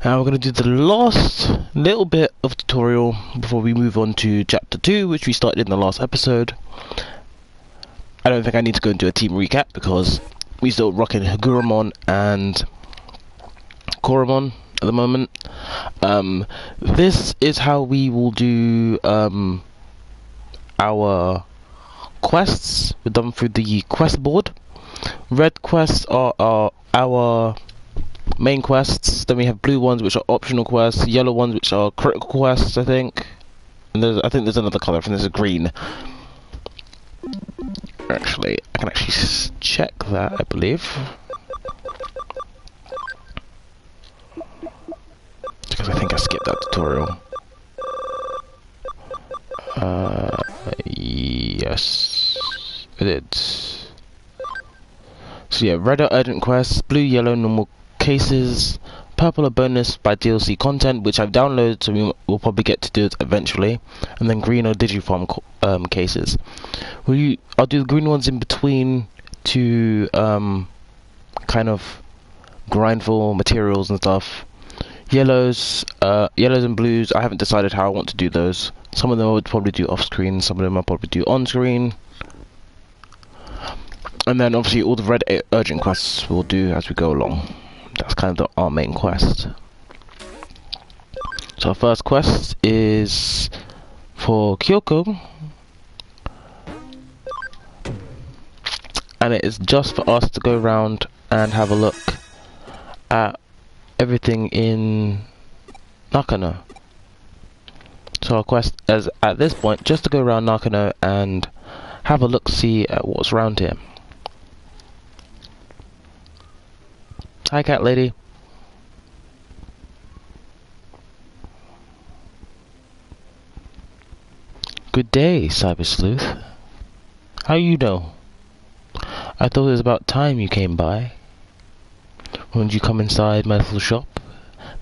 Now we're going to do the last little bit of tutorial before we move on to chapter 2, which we started in the last episode. I don't think I need to go and do a team recap because we still rocking Hagurumon and Koromon at the moment. This is how we will do our quests. We're done through the quest board. Red quests are our main quests. Then we have blue ones, which are optional quests. Yellow ones, which are critical quests, I think. And I think there's another colour. I think there's a green. Actually, I can actually check that, I believe. Because I think I skipped that tutorial. Yes, I did. So yeah, red are urgent quests, blue, yellow, normal cases, purple are bonus by DLC content, which I've downloaded, so we will probably get to do it eventually, and then green are Digifarm cases. I'll do the green ones in between to kind of grind for materials and stuff. Yellows and blues, I haven't decided how I want to do those. Some of them I would probably do off screen, some of them I'll probably do on screen. And then obviously all the red urgent quests we'll do as we go along. That's kind of our main quest. So our first quest is for Kyoko. And it is just for us to go around and have a look at everything in Nakano. So our quest is at this point just to go around Nakano and have a look, see at what's around here. Hi, cat lady. Good day, Cyber Sleuth. How you know? I thought it was about time you came by. Won't you come inside my little shop?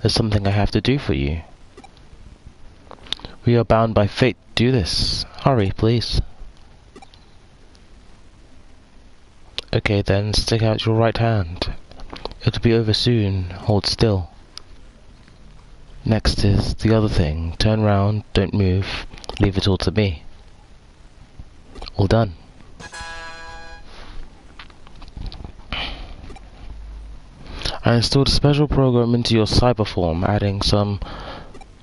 There's something I have to do for you. We are bound by fate to do this. Hurry, please. Okay then, stick out your right hand. It'll be over soon. Hold still. Next is the other thing. Turn round, don't move. Leave it all to me. All done. I installed a special program into your cyber form, adding some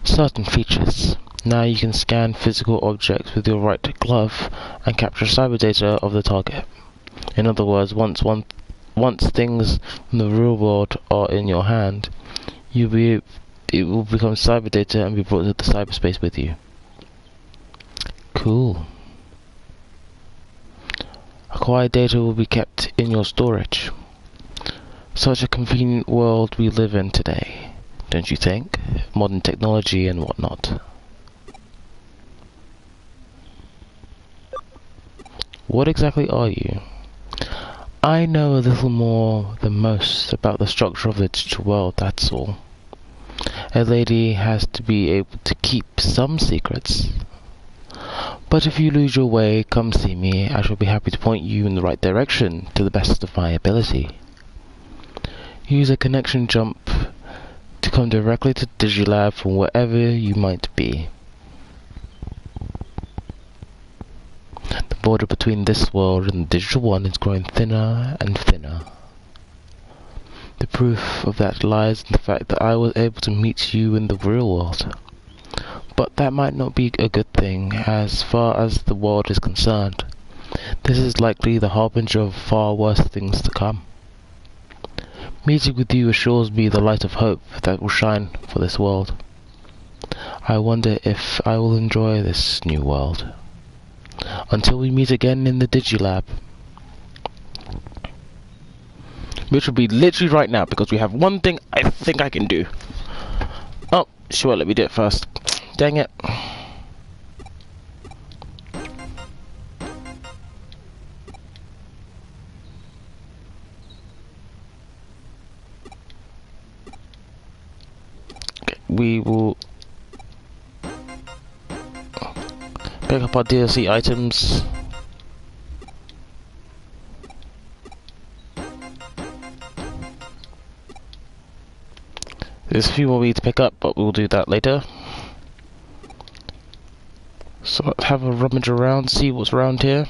certain features. Now you can scan physical objects with your right glove and capture cyber data of the target. In other words, once things from the real world are in your hand, it will become cyber data and be brought to the cyberspace with you. Cool. Acquired data will be kept in your storage. Such a convenient world we live in today, don't you think? Modern technology and whatnot. What exactly are you? I know a little more than most about the structure of the digital world, that's all. A lady has to be able to keep some secrets. But if you lose your way, come see me. I shall be happy to point you in the right direction to the best of my ability. Use a connection jump to come directly to Digilab from wherever you might be. The border between this world and the digital one is growing thinner and thinner. The proof of that lies in the fact that I was able to meet you in the real world. But that might not be a good thing as far as the world is concerned. This is likely the harbinger of far worse things to come. Meeting with you assures me the light of hope that will shine for this world. I wonder if I will enjoy this new world. Until we meet again in the Digilab. Which will be literally right now, because we have one thing I think I can do. Oh, sure, let me do it first. Dang it. We will pick up our DLC items. There's a few more we need to pick up, but we'll do that later. So let's have a rummage around, see what's around here.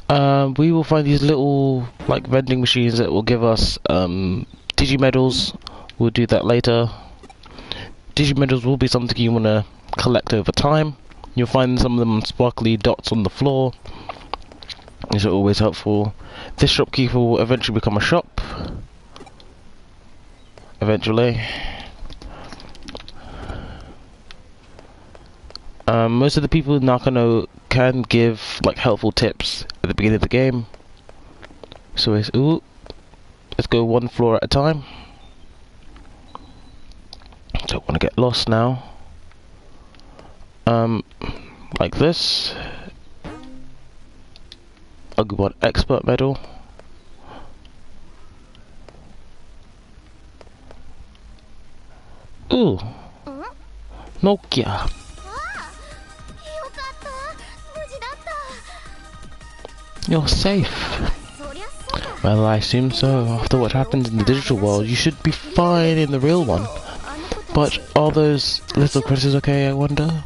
We will find these little like vending machines that will give us Digimedals. We'll do that later. Digimedals will be something you want to collect over time. You'll find some of them sparkly dots on the floor. These are always helpful. This shopkeeper will eventually become a shop. Eventually. Most of the people in Nakano can give like helpful tips at the beginning of the game. So it's let's go one floor at a time. Don't want to get lost now. Like this. I'll give one expert medal. Ooh, Nokia. You're safe. Well, I assume so. After what happened in the digital world, you should be fine in the real one. But are those little critters okay, I wonder?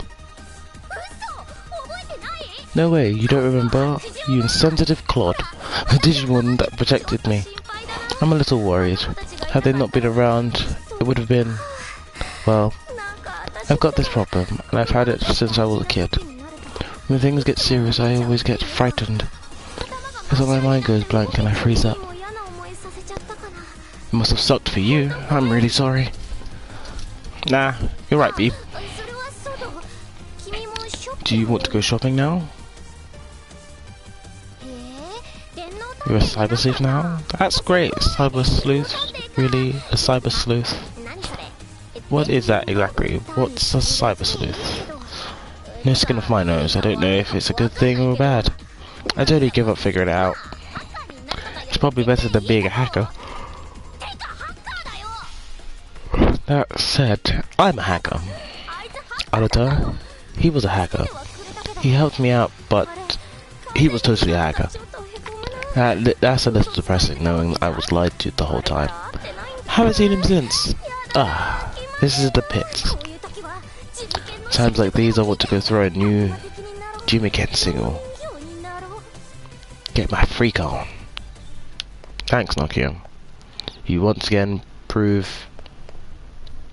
No way, you don't remember? You insensitive clod. The Digimon that protected me. I'm a little worried. Had they not been around, it would have been... Well, I've got this problem, and I've had it since I was a kid. When things get serious, I always get frightened. It's like my mind goes blank and I freeze up. It must have sucked for you. I'm really sorry. Nah, you're right, B. Do you want to go shopping now? You're a cyber sleuth now? That's great. Cyber sleuth? Really? A cyber sleuth? What is that exactly? What's a cyber sleuth? No skin off my nose. I don't know if it's a good thing or bad. I totally give up figuring it out. It's probably better than being a hacker. That said, I'm a hacker. Arata, he was a hacker. He helped me out, but he was totally a hacker. That's a little depressing, knowing that I was lied to the whole time. Haven't seen him since. This is the pits. Times like these, I want to go throw a new Jimaken single. Get my freak on. Thanks, Nokia. You once again prove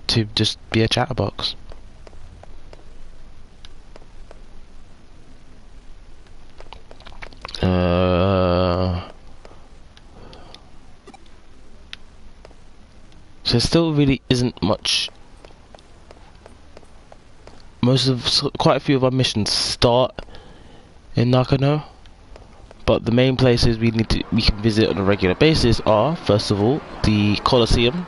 to just be a chatterbox. So there still really isn't much. Quite a few of our missions start in Nakano, but the main places we can visit on a regular basis are, first of all, the Colosseum.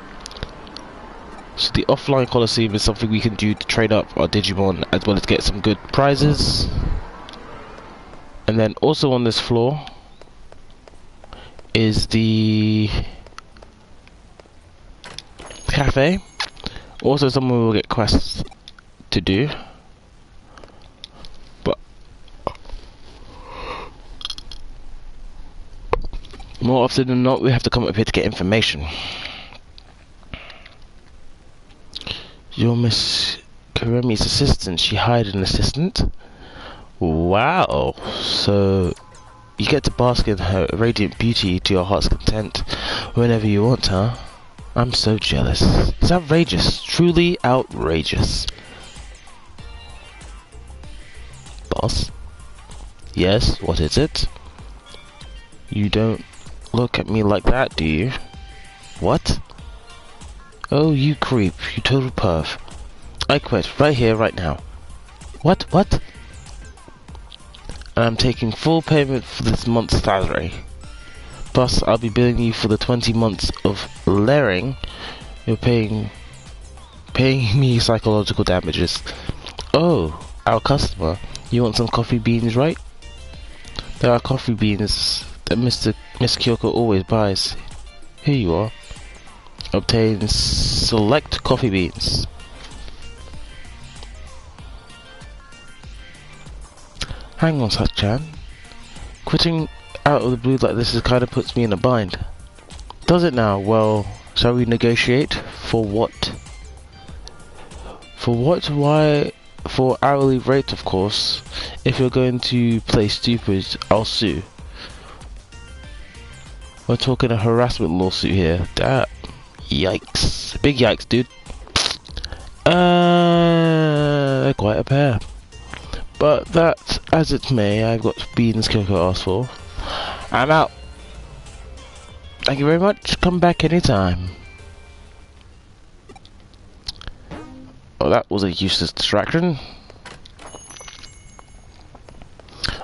So the offline Colosseum is something we can do to trade up our Digimon as well as get some good prizes. And then also on this floor is the cafe. Also someone will get quests to do. But more often than not we have to come up here to get information. You're Miss Kuremi's assistant. She hired an assistant? Wow, so you get to bask in her radiant beauty to your heart's content whenever you want, huh? I'm so jealous. It's outrageous, truly outrageous. Boss? Yes, what is it? You don't look at me like that, do you? What? Oh, you creep, you total perv. I quit, right here, right now. What? And I'm taking full payment for this month's salary. Plus, I'll be billing you for the 20 months of layering. You're paying me psychological damages. Oh, our customer. You want some coffee beans, right? There are coffee beans that Miss Kyoko always buys. Here you are. Obtain select coffee beans. Hang on, Sat-chan. Quitting out of the blue like this kind of puts me in a bind. Does it now? Well, Shall we negotiate? For what? For what? Why? For hourly rate, of course. If you're going to play stupid, I'll sue. We're talking a harassment lawsuit here. That, yikes. Big yikes, dude. They're quite a pair. But that, as it may, I've got beans Kyoko asked for. I'm out. Thank you very much. Come back anytime. Oh, that was a useless distraction.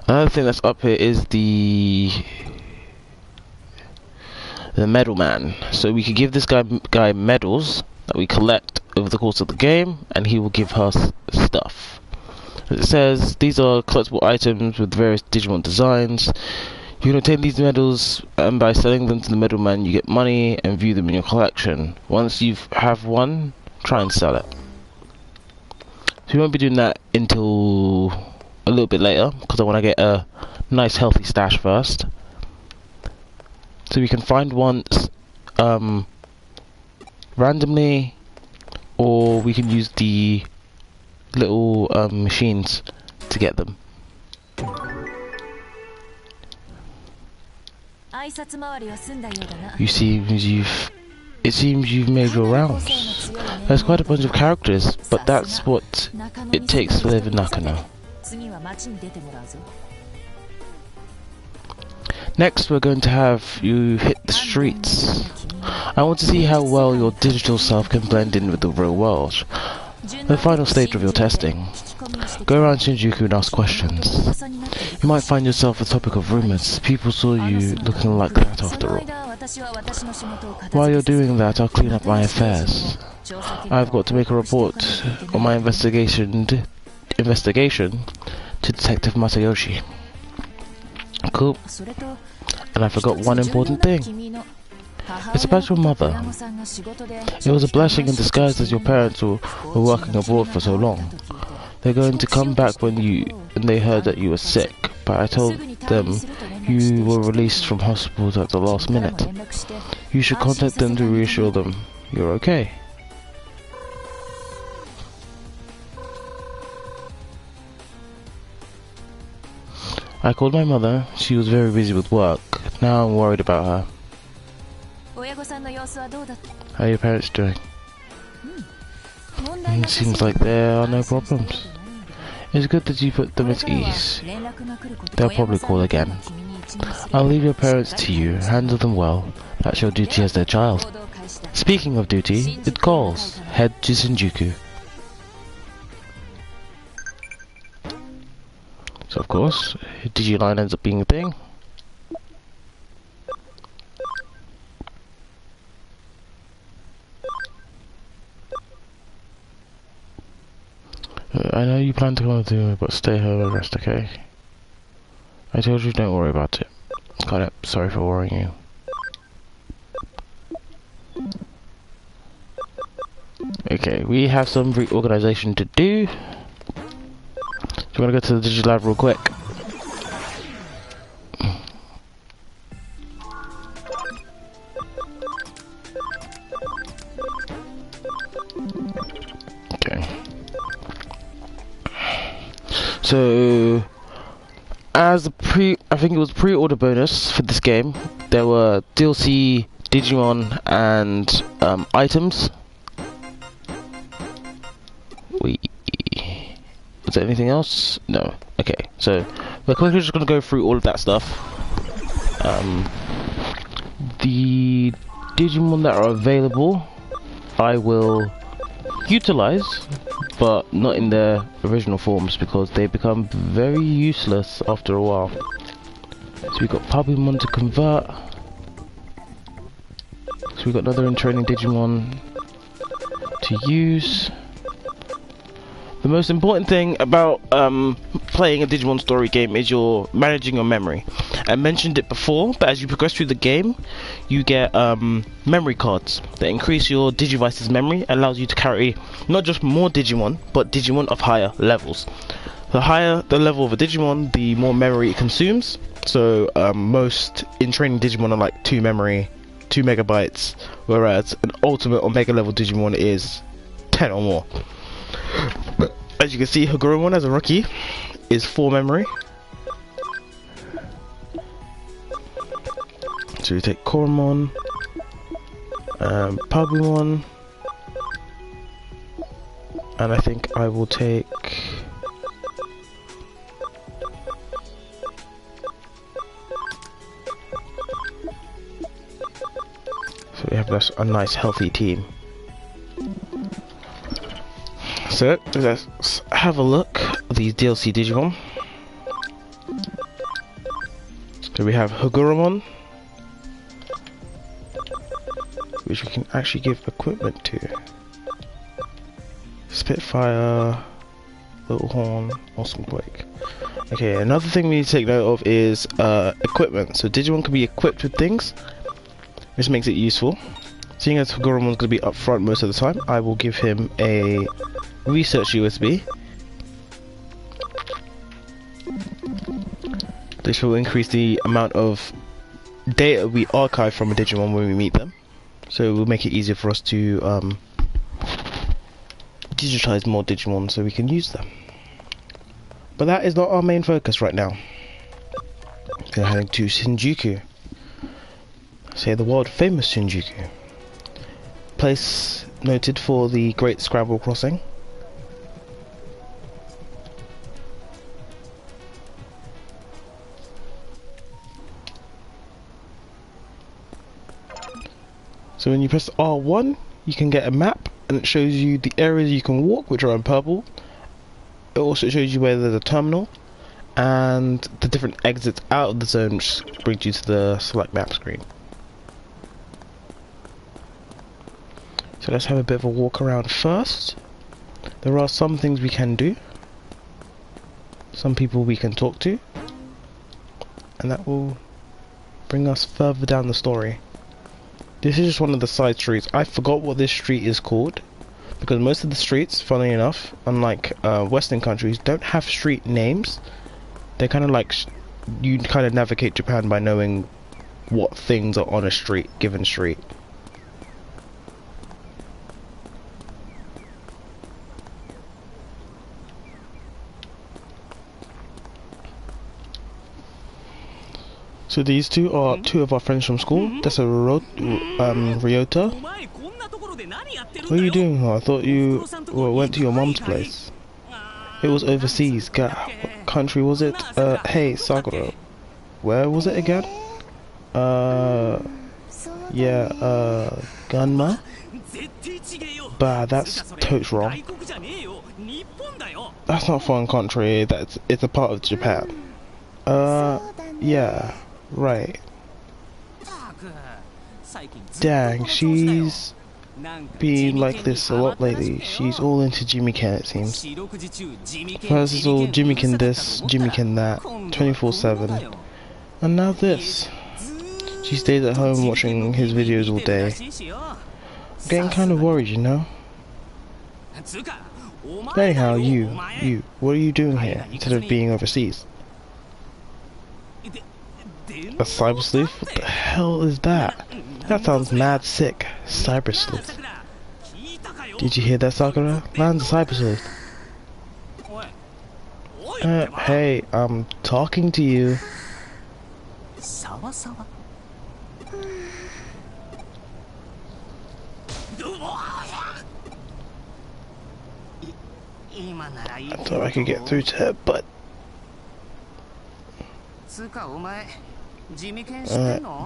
Another thing that's up here is the medal man. So we could give this guy medals that we collect over the course of the game, and he will give us stuff. It says these are collectible items with various Digimon designs. You can obtain these medals, and by selling them to the medal man, you get money and view them in your collection. Once you have one, try and sell it. So we won't be doing that until a little bit later, because I want to get a nice healthy stash first. So we can find ones randomly, or we can use the little machines to get them. It seems you've made your rounds. There's quite a bunch of characters, but that's what it takes to live in Nakano. Next, we're going to have you hit the streets. I want to see how well your digital self can blend in with the real world. The final stage of your testing. Go around Shinjuku and ask questions. You might find yourself the topic of rumors. People saw you looking like that after all. While you're doing that, I'll clean up my affairs. I've got to make a report on my investigation to Detective Masayoshi. Cool. And I forgot one important thing. It's about your mother. It was a blessing in disguise that your parents were working abroad for so long. They're going to come back when they heard that you were sick, but I told them you were released from hospital at the last minute. You should contact them to reassure them you're okay. I called my mother. She was very busy with work. Now I'm worried about her. How are your parents doing? It seems like there are no problems. It's good that you put them at ease. They'll probably call again. I'll leave your parents to you. Handle them well. That's your duty as their child. Speaking of duty, it calls. Head to Shinjuku. So of course, Digiline ends up being a thing. I know you plan to come to me, but stay home and rest, okay? I told you don't worry about it. Got it. Sorry for worrying you. Okay, we have some reorganization to do. So I'm gonna go to the Digilab real quick. Okay. So, as I think it was pre-order bonus for this game, there were DLC, Digimon, and items. Was there anything else? No. Okay, so we're quickly just gonna go through all of that stuff. The Digimon that are available, I will utilize, but not in their original forms because they become very useless after a while. So we got Pabumon to convert. So we got another in training Digimon to use. The most important thing about playing a Digimon story game is you're managing your memory. I mentioned it before, but as you progress through the game, you get memory cards that increase your Digivice's memory, allows you to carry not just more Digimon, but Digimon of higher levels. The higher the level of a Digimon, the more memory it consumes. So most in training Digimon are like 2 memory 2 megabytes, whereas an ultimate or mega level Digimon is 10 or more. But as you can see, Hagurumon as a rookie is 4 memory. So we take Koromon, Pabumon, and I think I will take so we have a nice healthy team. So let's have a look at these DLC Digimon. So we have Hagurumon, which we can actually give equipment to. Spitfire, Little Horn, Awesome Quake. Okay, another thing we need to take note of is equipment. So Digimon can be equipped with things, which makes it useful. Seeing as Hagurumon's going to be up front most of the time, I will give him a research USB. This will increase the amount of data we archive from a Digimon when we meet them. So it will make it easier for us to digitize more Digimon so we can use them. But that is not our main focus right now. We're heading to Shinjuku. Say the world famous Shinjuku. Place noted for the Great Scrabble Crossing. So when you press R1, you can get a map, and it shows you the areas you can walk, which are in purple. It also shows you where there's a terminal, and the different exits out of the zone, which brings you to the select map screen. So let's have a bit of a walk around first. There are some things we can do, some people we can talk to, and that will bring us further down the story. This is just one of the side streets. I forgot what this street is called, because most of the streets, funnily enough, unlike Western countries, don't have street names. They're kind of like, you kind of navigate Japan by knowing what things are on a street, given street. So these two are two of our friends from school. That's a Ryota. What are you doing here? I thought you went to your mom's place. It was overseas. God, what country was it? Hey, Sakura. Where was it again? Gunma? Bah, that's totes wrong. That's not a foreign country. It's a part of Japan. Yeah. Right. Dang, she's been like this a lot lately. She's all into Jimmy Can, it seems. First it's all Jimmy Can this, Jimmy Can that, 24/7. And now this. She stays at home watching his videos all day. I'm getting kind of worried, you know? Anyhow, you, what are you doing here, instead of being overseas? A cyber sleuth? What the hell is that? That sounds mad sick. Cyber sleuth. Did you hear that, Sakura? Lan's a cyber sleuth. Hey, I'm talking to you. I thought I could get through to her, but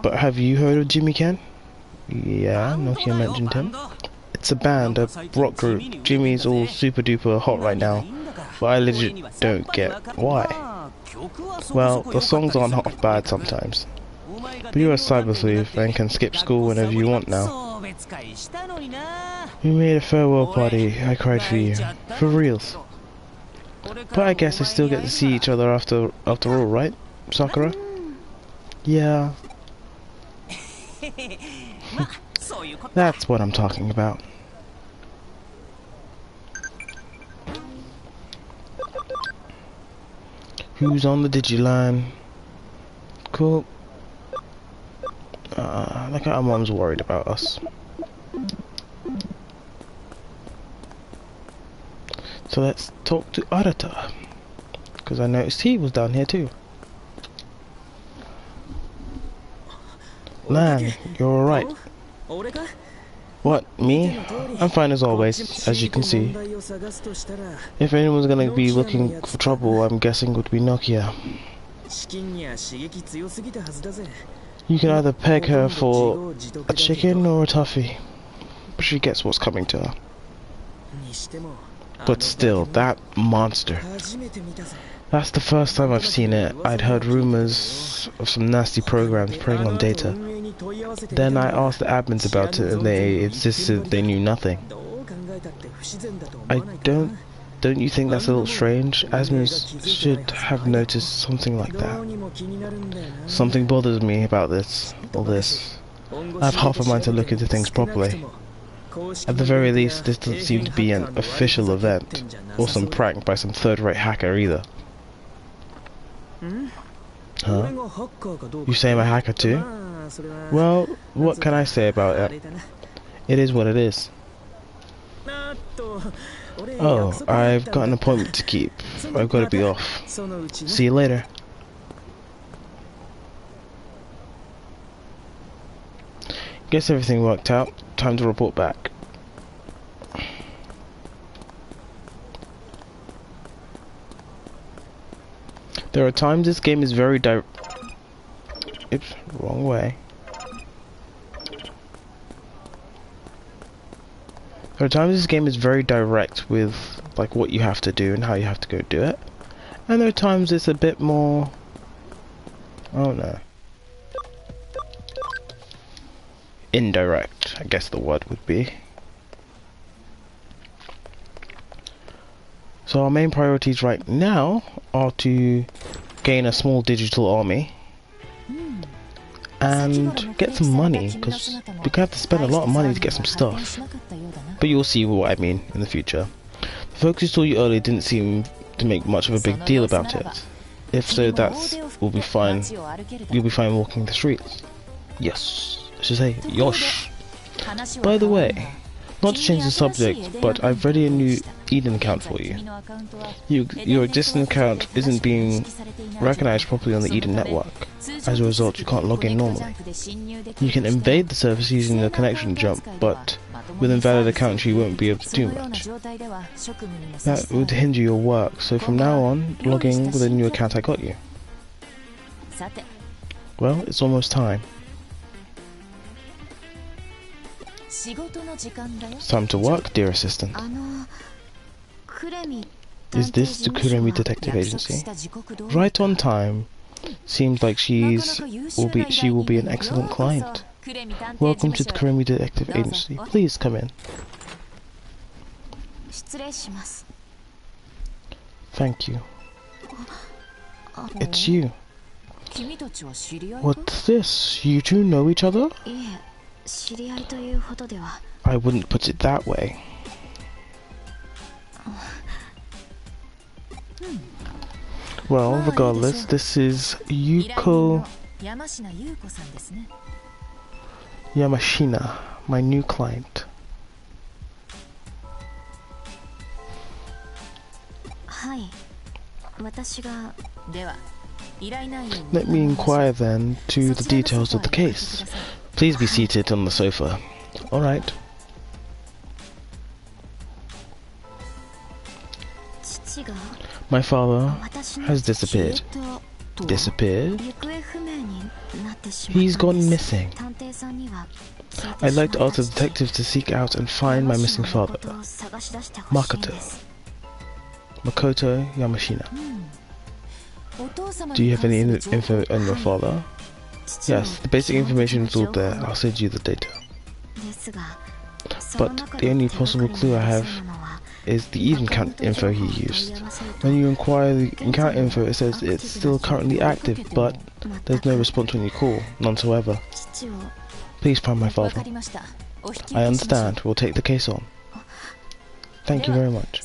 but have you heard of Jimmy Can? Yeah, Nokia mentioned him. It's a band, a rock group. Jimmy's all super duper hot right now, but I legit don't get why. Well, the songs aren't half bad sometimes. But you're a cyber sleuth and can skip school whenever you want now. We made a farewell party. I cried for you. For reals. But I guess I still get to see each other after all, right, Sakura? Yeah. That's what I'm talking about. Who's on the Digiline? Cool. Like our mom's worried about us. So let's talk to Ryota, because I noticed he was down here too. Lan, you're alright. What, me? I'm fine as always, as you can see. If anyone's gonna be looking for trouble, I'm guessing it would be Nokia. You can either peg her for a chicken or a toffee, but she gets what's coming to her. But still, that monster. That's the first time I've seen it. I'd heard rumors of some nasty programs preying on data. Then I asked the admins about it and they insisted they knew nothing. Don't you think that's a little strange? Admins should have noticed something like that. Something bothers me about all this. I have half a mind to look into things properly. At the very least, this doesn't seem to be an official event, or some prank by some third-rate hacker either. Huh? You say I'm a hacker too? Well, what can I say about it? It is what it is. Oh, I've got an appointment to keep. I've got to be off. See you later. Guess everything worked out. Time to report back. There are times this game is very Oops, wrong way. There are times this game is very direct with like what you have to do and how you have to go do it. And there are times it's a bit more... oh no. Indirect, I guess the word would be. So our main priorities right now are to gain a small digital army and get some money, because we have to spend a lot of money to get some stuff. But you'll see what I mean in the future. The folks who saw you earlier didn't seem to make much of a big deal about it. If so, will be fine. You'll be fine walking the streets. Yes. I should say, yosh. By the way, not to change the subject, but I've ready a new Eden account for you. Your existing account isn't being recognized properly on the Eden network. As a result, you can't log in normally. You can invade the service using the connection jump, but with invalid accounts you won't be able to do much. That would hinder your work, so from now on, log in with a new account I got you. Well, it's almost time. It's time to work, dear assistant. Is this the Kuremi Detective Agency? Right on time. Seems like she will be an excellent client. Welcome to the Kuremi Detective Agency. Please come in. Thank you. It's you. What's this? You two know each other? I wouldn't put it that way. Well, regardless, this is Yuko Yamashina, my new client. Let me inquire then to the details of the case. Please be seated on the sofa. Alright. My father has disappeared. Disappeared? He's gone missing. I'd like to ask the detectives to seek out and find my missing father. Makoto Yamashina. Do you have any info on your father? Yes, the basic information is all there. I'll send you the data. But the only possible clue I have is the Eden account info he used. When you inquire the account info, it says it's still currently active, but there's no response when you call, none whatsoever. Please find my father. I understand. We'll take the case on. Thank you very much.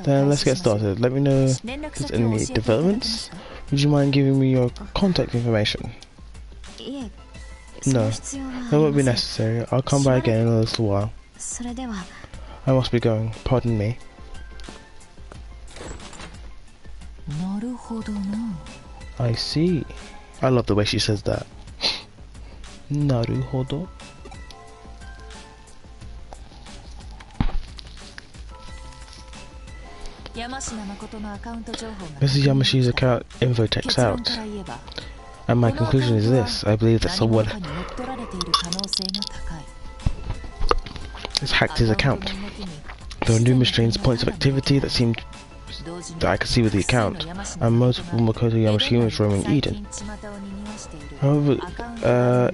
Then let's get started. Let me know if there's any developments. Would you mind giving me your contact information? No, that won't be necessary. I'll come by again in a little while. I must be going. Pardon me. I see. I love the way she says that. Naruhodo. Mrs. Yamashi's account info checks out. And my conclusion is this. I believe that someone has hacked his account. There are numerous strange points of activity that I could see with the account, and multiple Makoto Yamashimas roaming Eden. However,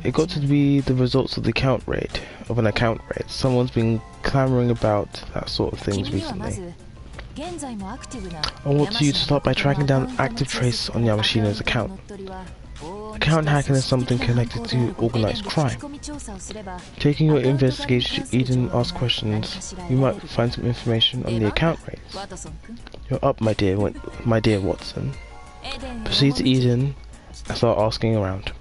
it got to be the results of an account raid. Someone's been clamoring about that sort of things recently. I want you to start by tracking down active trace on Yamashina's account. Account hacking is something connected to organized crime. Taking your investigation to Eden, ask questions. You might find some information on the account raids. You're up, my dear Watson. Proceed to Eden and start asking around.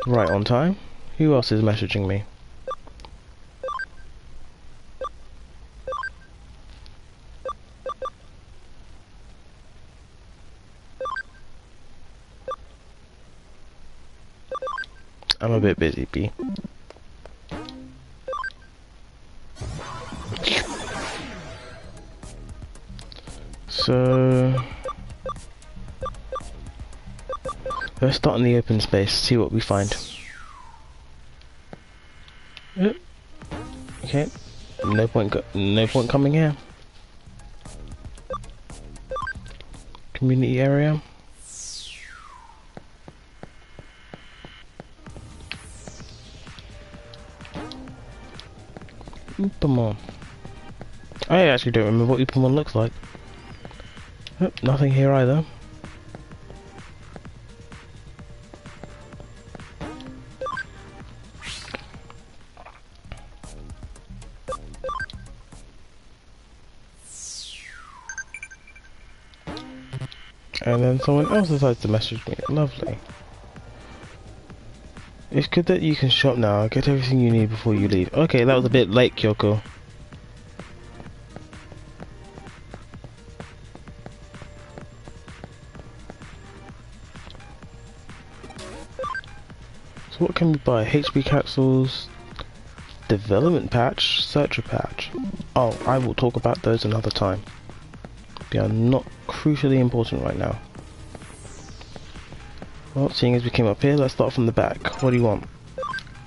Right on time. Who else is messaging me? I'm a bit busy, B. So let's start in the open space, see what we find. Yep. Okay. No point coming here. Community area. Upamon. I actually don't remember what Upamon looks like. Oh, nothing here either. And then someone else decides to message me. Lovely. It's good that you can shop now. Get everything you need before you leave. Okay, that was a bit late, Kyoko. So what can we buy? HP capsules, development patch, searcher patch. Oh, I will talk about those another time. They are not crucially important right now. Well, seeing as we came up here, let's start from the back. What do you want?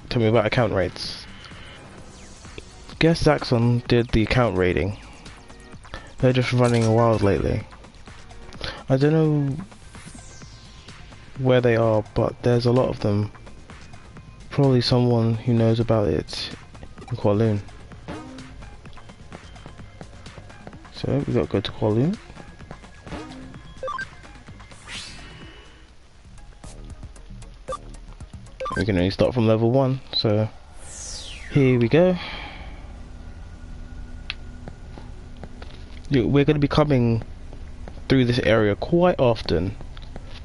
Tell me about account raids. Guess Zaxxon did the account raiding. They're just running wild lately. I don't know where they are, but there's a lot of them. Probably someone who knows about it in Kowloon. So we gotta go to Kowloon. We can only start from level 1, so here we go. We're going to be coming through this area quite often,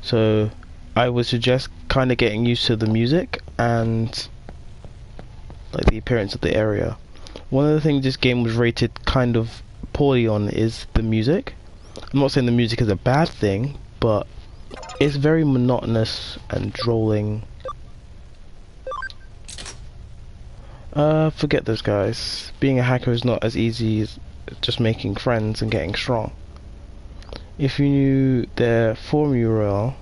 so I would suggest kind of getting used to the music and like the appearance of the area. One of the things this game was rated kind of poorly on is the music. I'm not saying the music is a bad thing, but it's very monotonous and drolling. Forget those guys. Being a hacker is not as easy as just making friends and getting strong. If you knew their forum URL,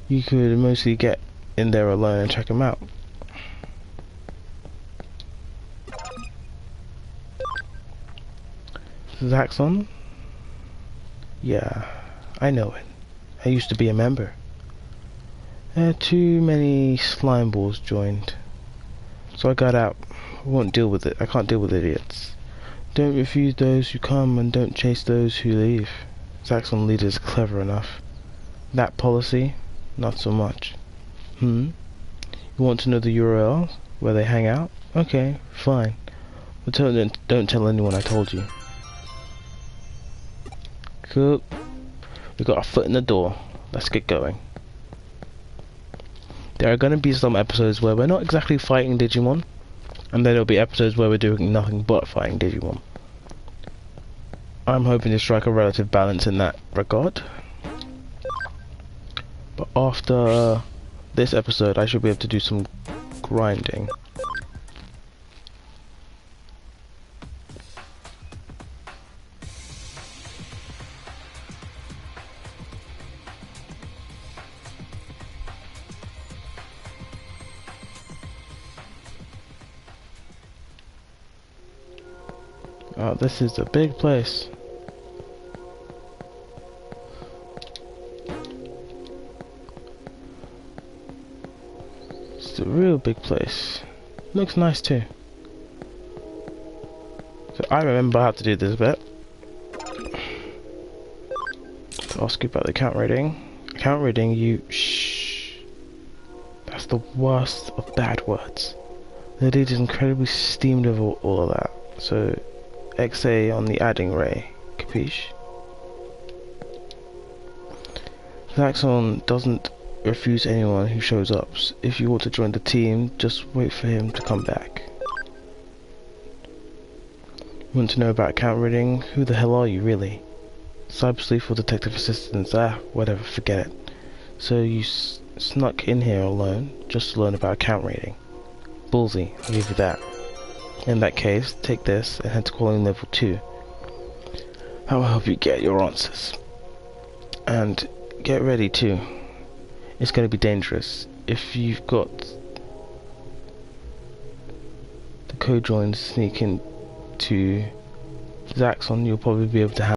you could mostly get in there alone and check them out. Zaxxon? Yeah, I know it. I used to be a member. Too many slime balls joined. So I got out. I won't deal with it. I can't deal with idiots. Don't refuse those who come and don't chase those who leave. Zaxxon leader is clever enough. That policy, not so much. You want to know the URL where they hang out? Okay, fine. But don't tell anyone I told you. Cool. We got our foot in the door. let's get going. There are going to be some episodes where we're not exactly fighting Digimon, and then there'll be episodes where we're doing nothing but fighting Digimon. I'm hoping to strike a relative balance in that regard. But after this episode, I should be able to do some grinding. Oh, this is a big place. It's a real big place. Looks nice too. So I remember how to do this bit. So I'll skip out the account rating. Account rating, you shh. That's the worst of bad words. The dude is incredibly steamed over all of that. So XA on the adding ray, capiche? Zaxxon doesn't refuse anyone who shows up. If you want to join the team, just wait for him to come back. Want to know about account reading? Who the hell are you really? Cyber Sleuth or detective assistants? Whatever, forget it. So you snuck in here alone, just to learn about account rating. Ballsy, I'll give you that. In that case, take this and head to calling level 2. That will help you get your answers. And get ready too. It's going to be dangerous. If you've got the co-join to sneak into Zaxxon, you'll probably be able to handle